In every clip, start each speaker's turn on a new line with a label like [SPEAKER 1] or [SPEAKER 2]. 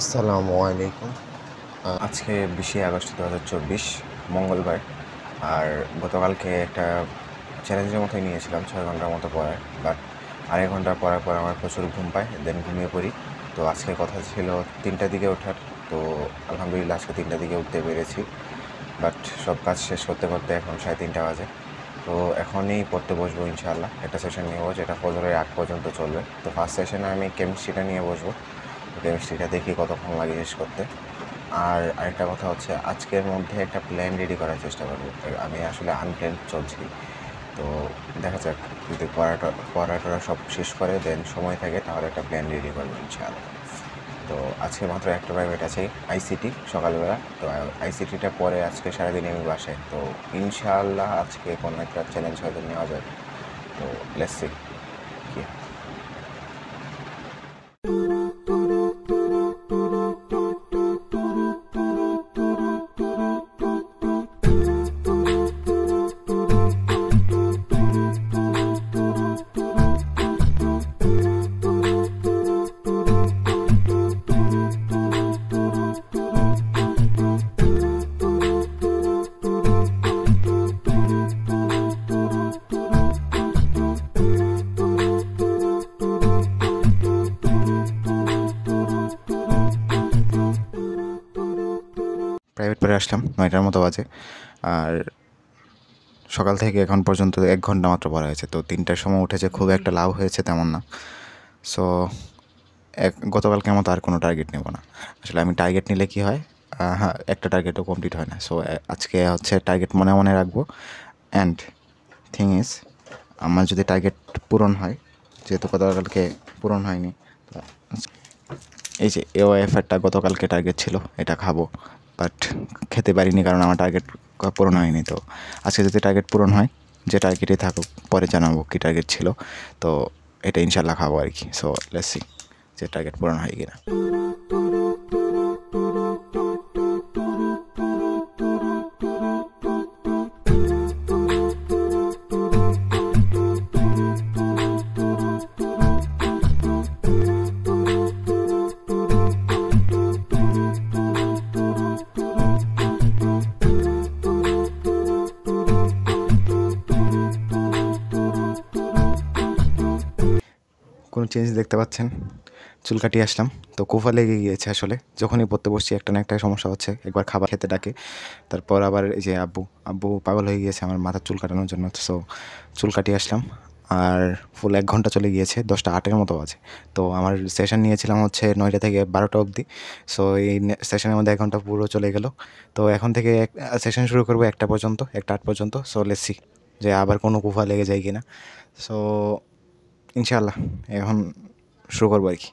[SPEAKER 1] আসসালামু আলাইকুম।
[SPEAKER 2] আজকে 20 আগস্ট 2024 মঙ্গলবার। আর গতকালকে একটা চ্যালেঞ্জের মতোই নিয়েছিলাম 6 ঘন্টার মতো পড়ার, বাট আড়াই ঘন্টা পড়ার পর আমার প্রচুর ঘুম পায়, দেন ঘুমিয়ে পড়ি। তো আজকে কথা ছিল 3টার দিকে ওঠার, তো আলহামদুলিল্লাহ আজকে 3টার দিকে উঠতে পেরেছি। বাট সব কাজ শেষ করতে করতে এখন 3:30 বাজে। তো এখনই পড়তে বসবো ইনশাআল্লাহ। একটা সেশন নেব যেটা ফজরের আগ পর্যন্ত চলবে। তো ফার্স্ট সেশনে আমি কেমিস্ট্রিটা নিয়ে বসবো। কেমিস্ট্রিটা দেখি কতক্ষণ লাগে শেষ করতে। আর আরেকটা কথা হচ্ছে, আজকের মধ্যে একটা প্ল্যান রেডি করার চেষ্টা করবো। আমি আসলে আনপ্ল্যান চলছি, তো দেখা যাক, যদি পড়াটা সব শেষ করে দেন সময় থাকে তাহলে একটা প্ল্যান রেডি করবো ইনশাআল্লাহ। তো আজকে মাত্র একটা প্রাইভেট আছে, আইসিটি, সকালবেলা। তো আইসিটিটা পরে আজকে সারাদিন আমি বাসায়, তো ইনশাআল্লাহ আজকে কোনো একটা চ্যালেঞ্জ হয়তো নেওয়া যাবে। তো লেটস সি কি হয়। প্রাইভেট পড়ে আসলাম 9টার মতো বাজে। আর সকাল থেকে এখন পর্যন্ত 1 ঘন্টা মাত্র পড়া হয়েছে। তো 3টার সময় উঠেছে, খুব একটা লাভ হয়েছে তেমন না। সো গতকালকে মতো আর কোনো টার্গেট নেব না। আসলে আমি টার্গেট নিলে কি হয়, হ্যাঁ, একটা টার্গেটও কমপ্লিট হয় না। সো আজকে হচ্ছে টার্গেট মনে মনে রাখবো। অ্যান্ড থিং ইজ, আমার যদি টার্গেট পূরণ হয়, যেহেতু গতকালকে পূরণ হয়নি, তো এই যে এওএফআরটা গতকালকে টার্গেট ছিল, এটা খাবো, বাট খেতে পারিনি কারণ আমার টার্গেট পূরণ হয়নি। তো আজকে যদি টার্গেট পূরণ হয়, যে টার্গেটই থাকুক, পরে জানাবো কী টার্গেট ছিল। তো এটা ইনশাল্লাহ খাবো আর কি। সো লেটস সি যে টার্গেট পূরণ হয় কিনা। কোনো চেঞ্জ দেখতে পাচ্ছেন? চুল কাটিয়ে আসলাম, তো কোফা লেগে গিয়েছে আসলে। যখনই পড়তে বসছি একটা না একটা সমস্যা হচ্ছে। একবার খাবার খেতে ডাকে, তারপর আবার এই যে আব্বু পাগল হয়ে গিয়েছে আমার মাথার চুল কাটানোর জন্য। সো চুল কাটিয়ে আসলাম। আর ফুল 1 ঘন্টা চলে গিয়েছে, 10টা 8-এর মতো আছে। তো আমার সেশন নিয়েছিলাম হচ্ছে 9টা থেকে 12টা অবধি। সো এই সেশনের মধ্যে 1 ঘন্টা পুরো চলে গেল। তো এখন থেকে সেশন শুরু করবো 1টা পর্যন্ত, 1টা 8 পর্যন্ত। সো লেটস সি যে আবার কোনো কুফা লেগে যায় কিনা। সো ইনশাআল্লাহ এখন শুরু করবো আর কি।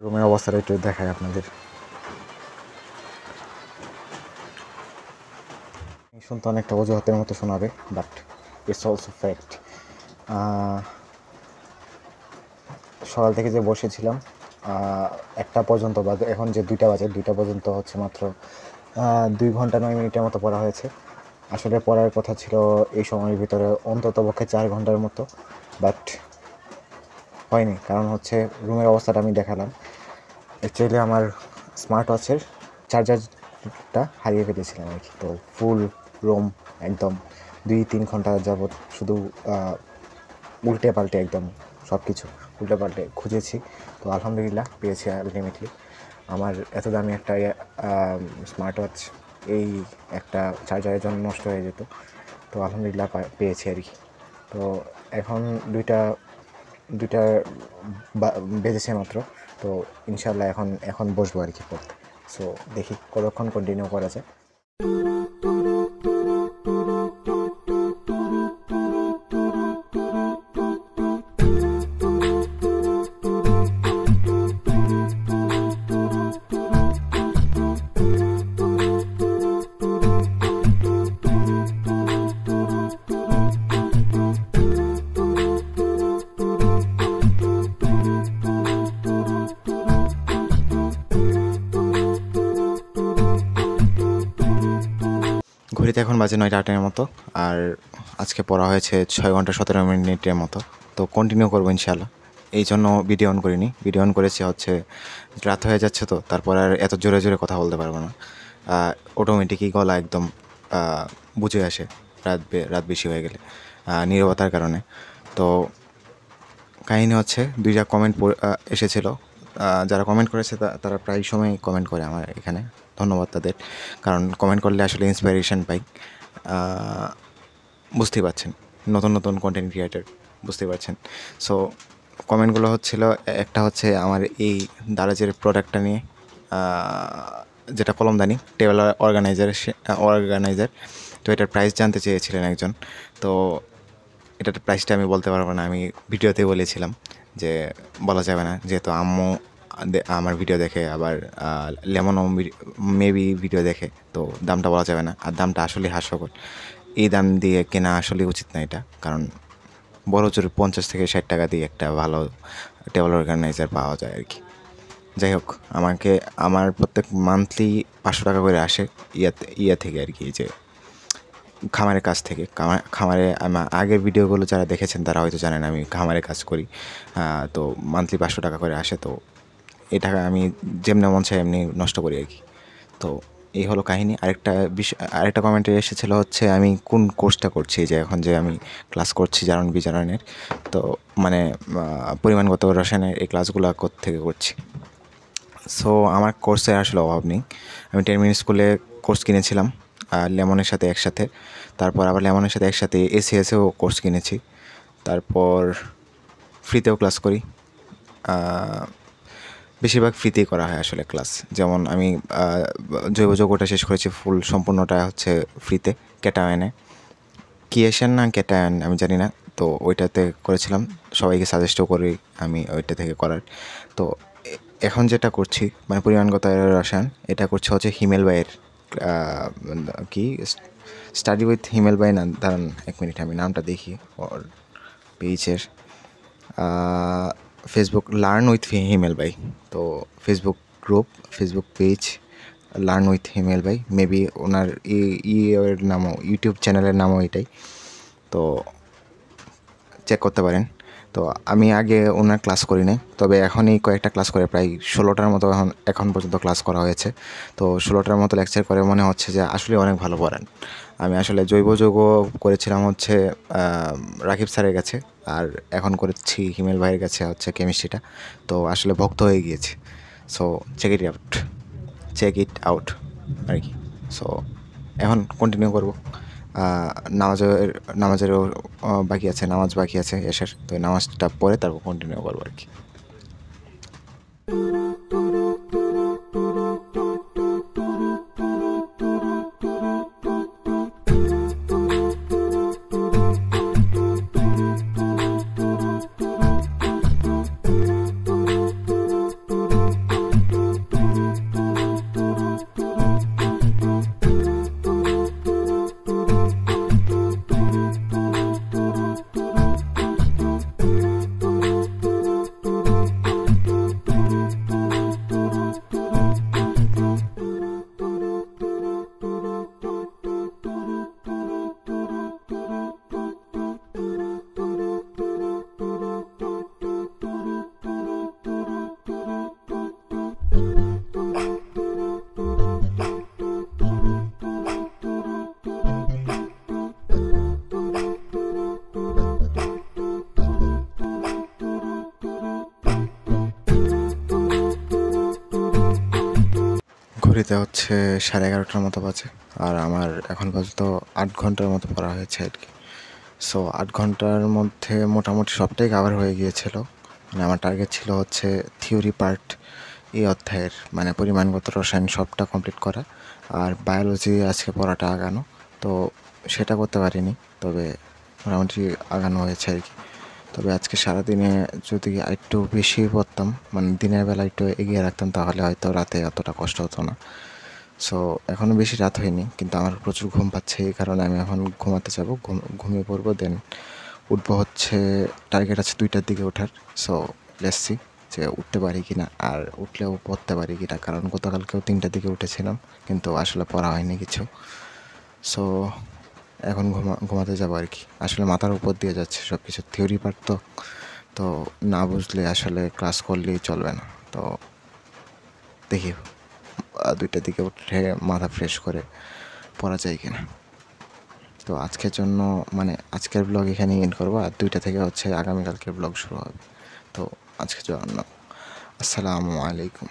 [SPEAKER 2] রুমের অবস্থাটা একটু দেখাই আপনাদের। শুনতে অনেকটা অজুহাতের মতো শোনাবে, বাট ইটস অলসো ফ্যাক্ট। সকাল থেকে যে বসেছিলাম 1টা পর্যন্ত, বা এখন যে 2টা বাজে, 2টা পর্যন্ত হচ্ছে মাত্র 2 ঘন্টা 9 মিনিটের মতো পড়া হয়েছে। আসলে পড়ার কথা ছিল এই সময়ের ভিতরে অন্তত পক্ষে 4 ঘন্টার মতো, বাট হয়নি। কারণ হচ্ছে রুমের অবস্থাটা আমি দেখালাম। অ্যাকচুয়ালি আমার স্মার্ট ওয়াচের চার্জারটা হারিয়ে ফেলেছিলাম আর কি। তো ফুল রুম একদম 2-3 ঘন্টা যাবৎ শুধু উল্টে পাল্টে, একদম সব কিছু উল্টে পাল্টে খুঁজেছি। তো আলহামদুলিল্লাহ পেয়েছি আলটিমেটলি। আমার এত দামি একটা স্মার্ট ওয়াচ এই একটা চার্জারের জন্য নষ্ট হয়ে যেত। তো আলহামদুলিল্লাহ পেয়েছি আর কি। তো এখন দুইটা দুইটা বেজেছে মাত্র। তো ইনশাল্লাহ এখন বসবো আর কি পড়তে। সো দেখি কতক্ষণ কন্টিনিউ করা যায়। ঘড়িতে এখন বাজে 9টা-8টার মতো, আর আজকে পড়া হয়েছে 6 ঘন্টা 17 মিনিটের মতো। তো কন্টিনিউ করবো ইনশাল্লাহ। এই জন্য ভিডিও অন করিনি, ভিডিও অন করেছি হচ্ছে রাত হয়ে যাচ্ছে, তো তারপর আর এত জোরে জোরে কথা বলতে পারবো না। অটোমেটিকই গলা একদম বুঝে আসে রাত বেশি হয়ে গেলে নীরবতার কারণে। তো কাহিনী হচ্ছে 2টা কমেন্ট এসেছিল। যারা কমেন্ট করেছে তারা প্রায় সময় কমেন্ট করে আমার এখানে, ধন্যবাদ তাদের। কারণ কমেন্ট করলে আসলে ইন্সপিরেশন পাই। বুঝতেই পারছেন, নতুন নতুন কন্টেন্ট ক্রিয়েটার, বুঝতেই পারছেন। সো কমেন্টগুলো হচ্ছিল, একটা হচ্ছে আমার এই দারাজের প্রোডাক্টটা নিয়ে, যেটা কলমদানি টেবিল অর্গানাইজার। তো এটার প্রাইস জানতে চেয়েছিলেন একজন। তো এটার প্রাইসটা আমি বলতে পারবো না, আমি ভিডিওতে বলেছিলাম যে বলা যাবে না, যেহেতু আম্মু আমার ভিডিও দেখে, আবার লেমনও মেবি ভিডিও দেখে, তো দামটা বলা যাবে না। আর দামটা আসলে হাস্যকর, এই দাম দিয়ে কেনা আসলে উচিত না এটা। কারণ বড় জোর 50 থেকে 60 টাকা দিয়ে একটা ভালো টেবিল অর্গানাইজার পাওয়া যায় আর কি। যাই হোক, আমার প্রত্যেক মান্থলি 500 টাকা করে আসে ইয়া থেকে আর কি, যে খামারের কাজ থেকে। খামারে আমার আগের ভিডিওগুলো যারা দেখেছেন তারা হয়তো জানেন আমি খামারে কাজ করি। তো মান্থলি 500 টাকা করে আসে। তো এই টাকা আমি যেমনি মন চাই এমনি নষ্ট করি আর কি। তো এই হলো কাহিনী। আরেকটা কমেন্টে এসেছিলো হচ্ছে আমি কোন কোর্সটা করছি, যে এখন যে আমি ক্লাস করছি জারণ বিজারণের, তো মানে পরিমাণগত রসায়নের এই ক্লাসগুলো থেকে করছি। সো আমার কোর্সের আসলে অভাব নেই। আমি 10 মিনিট স্কুলে কোর্স কিনেছিলাম লেমনের সাথে একসাথে। তারপর আবার লেমনের সাথে একসাথে এসিএসেও কোর্স কিনেছি। তারপর ফ্রিতেও ক্লাস করি। বেশিরভাগ ফ্রিতেই করা হয় আসলে ক্লাস। যেমন আমি জৈব যৌগটা শেষ করেছি সম্পূর্ণটা হচ্ছে ফ্রিতে, ক্যাটায়নে। কিয়েশন না ক্যাটায়ন আমি জানি না, তো ওইটাতে করেছিলাম। সবাইকে সাজেস্টও করি আমি ওইটা থেকে করার। তো এখন যেটা করছি মানে পরিমাণগত রসায়ন, এটা করছে হচ্ছে হিমেল ভাইয়ের কি স্টাডি উইথ হিমেল ভাই না, দাঁড়ান 1 মিনিট আমি নামটা দেখি ওর পেজের। ফেসবুক লার্ন উইথ হিমেল ভাই। তো Facebook group, Facebook page learn with Himel ভাই, মেবি ওনার এর নামও, ইউটিউব চ্যানেলের নামও এটাই। তো চেক করতে পারেন। তো আমি আগে ওনার ক্লাস করি নাই, তবে এখনই কয়েকটা ক্লাস করে প্রায় 16টার মতো এখন পর্যন্ত ক্লাস করা হয়েছে। তো 16টার মতো লেকচার করে মনে হচ্ছে যে আসলে অনেক ভালো পড়ান। আমি আসলে জৈব যৌগ করেছিলাম হচ্ছে রাকিব স্যারের কাছে, আর এখন করেছি হিমেল ভাইয়ের কাছে হচ্ছে কেমিস্ট্রিটা। তো আসলে ভক্ত হয়ে গিয়েছে। সো চেক ইট আউট আর কি। সো এখন কন্টিনিউ করবো। নামাজেরও বাকি আছে, নামাজ বাকি আছে এসের। তো নামাজটা পরে তারপর কন্টিনিউ করবো আর কি। ঘড়িতে হচ্ছে 11:30টার মতো বাজে, আর আমার এখন পর্যন্ত 8 ঘন্টার মতো পড়া হয়েছে আর কি। সো ৮ ঘন্টার মধ্যে মোটামুটি সবটাই কভার হয়ে গিয়েছিল। মানে আমার টার্গেট ছিল হচ্ছে থিওরি পার্ট এই অধ্যায়ের মানে পরিমাণগত রসায়ন সবটা কমপ্লিট করা, আর বায়োলজি আজকে পড়াটা আগানো, তো সেটা করতে পারিনি, তবে মোটামুটি আগানো হয়েছে আর কি। তবে আজকে সারাদিনে যদি একটু বেশি পড়তাম, মানে দিনের বেলা একটু এগিয়ে রাখতাম, তাহলে হয়তো রাতে অতটা কষ্ট হতো না। সো এখনও বেশি রাত হয়নি, কিন্তু আমার প্রচুর ঘুম পাচ্ছে, এই কারণে আমি এখন ঘুমাতে যাব, ঘুমিয়ে পড়বো। দেন উঠবো হচ্ছে, টার্গেট আছে 2টার দিকে ওঠার। সো লেটস সি যে উঠতে পারি কি না, আর উঠলেও পড়তে পারি কি না, কারণ গতকালকেও 3টার দিকে উঠেছিলাম কিন্তু আসলে পড়া হয়নি কিছু। সো এখন ঘুমাতে যাবো আর কি। আসলে মাথার উপর দিয়ে যাচ্ছে সব কিছু, থিওরি পার্ট তো না বুঝলে আসলে ক্লাস করলেই চলবে না। তো দেখি 2টার দিকে উঠে মাথা ফ্রেশ করে পড়া যায় কিনা। তো আজকের জন্য মানে আজকের ব্লগ এখানেই এন্ড করবো, আর 2টা থেকে হচ্ছে আগামীকালকের ব্লগ শুরু হবে। তো আজকের জন্য আসসালামু আলাইকুম।